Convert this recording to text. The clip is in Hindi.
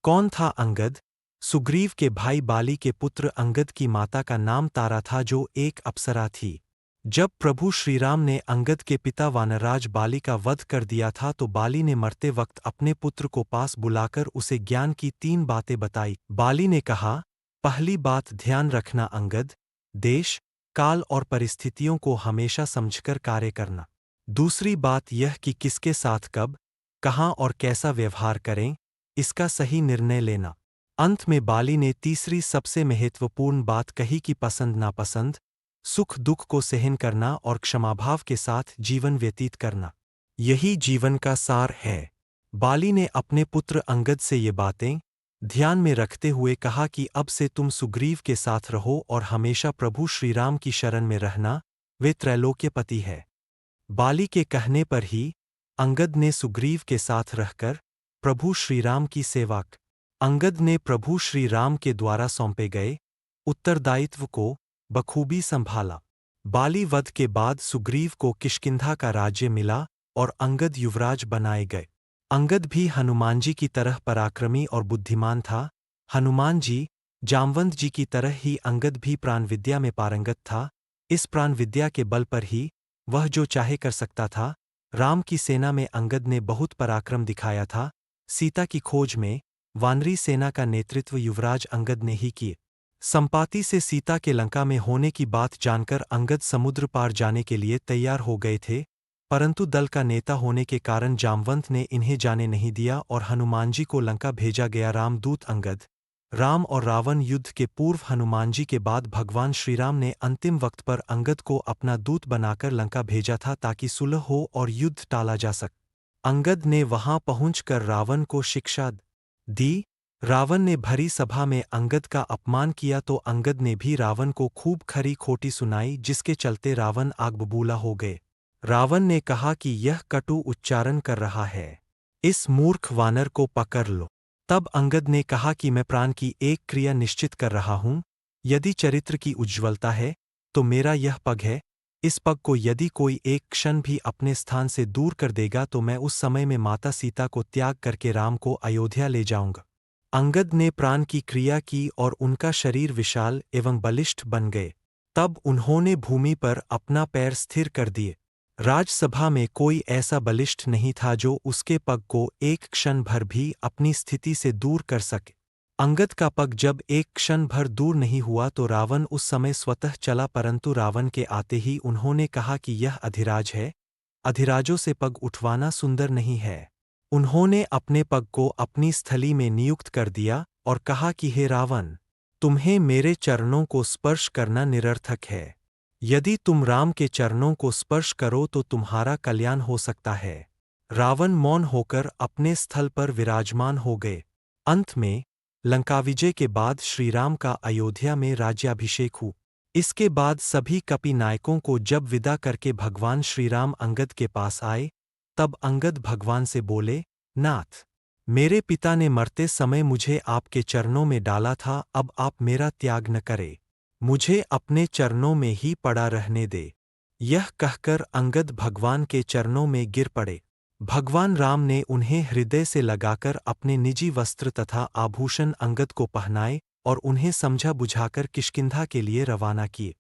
कौन था अंगद? सुग्रीव के भाई बाली के पुत्र अंगद की माता का नाम तारा था, जो एक अप्सरा थी। जब प्रभु श्रीराम ने अंगद के पिता वानरराज बाली का वध कर दिया था, तो बाली ने मरते वक्त अपने पुत्र को पास बुलाकर उसे ज्ञान की 3 बातें बताई। बाली ने कहा, पहली बात, ध्यान रखना अंगद, देश, काल और परिस्थितियों को हमेशा समझकर कार्य करना। दूसरी बात यह कि किसके साथ कब, कहाँ और कैसा व्यवहार करें, इसका सही निर्णय लेना। अंत में बाली ने तीसरी सबसे महत्वपूर्ण बात कही कि पसंद नापसंद, सुख दुख को सहन करना और क्षमाभाव के साथ जीवन व्यतीत करना। यही जीवन का सार है। बाली ने अपने पुत्र अंगद से ये बातें ध्यान में रखते हुए कहा कि अब से तुम सुग्रीव के साथ रहो और हमेशा प्रभु श्रीराम की शरण में रहना, वे त्रैलोक्यपति है। बाली के कहने पर ही अंगद ने सुग्रीव के साथ रहकर प्रभु श्रीराम की सेवा की। अंगद ने प्रभु श्रीराम के द्वारा सौंपे गए उत्तरदायित्व को बखूबी संभाला। बाली वध के बाद सुग्रीव को किष्किंधा का राज्य मिला और अंगद युवराज बनाए गए। अंगद भी हनुमान जी की तरह पराक्रमी और बुद्धिमान था। हनुमान जी, जामवंत जी की तरह ही अंगद भी प्राण विद्या में पारंगत था। इस प्राण विद्या के बल पर ही वह जो चाहे कर सकता था। राम की सेना में अंगद ने बहुत पराक्रम दिखाया था। सीता की खोज में वानरी सेना का नेतृत्व युवराज अंगद ने ही किया। संपाति से सीता के लंका में होने की बात जानकर अंगद समुद्र पार जाने के लिए तैयार हो गए थे, परंतु दल का नेता होने के कारण जामवंत ने इन्हें जाने नहीं दिया और हनुमान जी को लंका भेजा गया। रामदूत अंगद। राम और रावण युद्ध के पूर्व हनुमान जी के बाद भगवान श्रीराम ने अंतिम वक्त पर अंगद को अपना दूत बनाकर लंका भेजा था, ताकि सुलह हो और युद्ध टाला जा सके। अंगद ने वहां पहुंचकर रावण को शिक्षा दी। रावण ने भरी सभा में अंगद का अपमान किया तो अंगद ने भी रावण को खूब खरी खोटी सुनाई, जिसके चलते रावण आग बबूला हो गए। रावण ने कहा कि यह कटु उच्चारण कर रहा है, इस मूर्ख वानर को पकड़ लो। तब अंगद ने कहा कि मैं प्राण की एक क्रिया निश्चित कर रहा हूं। यदि चरित्र की उज्ज्वलता है तो मेरा यह पग है। इस पग को यदि कोई एक क्षण भी अपने स्थान से दूर कर देगा तो मैं उस समय में माता सीता को त्याग करके राम को अयोध्या ले जाऊंगा। अंगद ने प्राण की क्रिया की और उनका शरीर विशाल एवं बलिष्ठ बन गए। तब उन्होंने भूमि पर अपना पैर स्थिर कर दिए। राजसभा में कोई ऐसा बलिष्ठ नहीं था जो उसके पग को एक क्षण भर भी अपनी स्थिति से दूर कर सके। अंगद का पग जब एक क्षण भर दूर नहीं हुआ तो रावण उस समय स्वतः चला, परंतु रावण के आते ही उन्होंने कहा कि यह अधिराज है, अधिराजों से पग उठवाना सुंदर नहीं है। उन्होंने अपने पग को अपनी स्थली में नियुक्त कर दिया और कहा कि हे रावण, तुम्हें मेरे चरणों को स्पर्श करना निरर्थक है। यदि तुम राम के चरणों को स्पर्श करो तो तुम्हारा कल्याण हो सकता है। रावण मौन होकर अपने स्थल पर विराजमान हो गए। अंत में लंकाविजय के बाद श्रीराम का अयोध्या में राज्याभिषेक हुआ। इसके बाद सभी कपि नायकों को जब विदा करके भगवान श्रीराम अंगद के पास आए, तब अंगद भगवान से बोले, नाथ, मेरे पिता ने मरते समय मुझे आपके चरणों में डाला था, अब आप मेरा त्याग न करें, मुझे अपने चरणों में ही पड़ा रहने दे। यह कहकर अंगद भगवान के चरणों में गिर पड़े। भगवान राम ने उन्हें हृदय से लगाकर अपने निजी वस्त्र तथा आभूषण अंगद को पहनाए और उन्हें समझा बुझाकर किष्किंधा के लिए रवाना किए।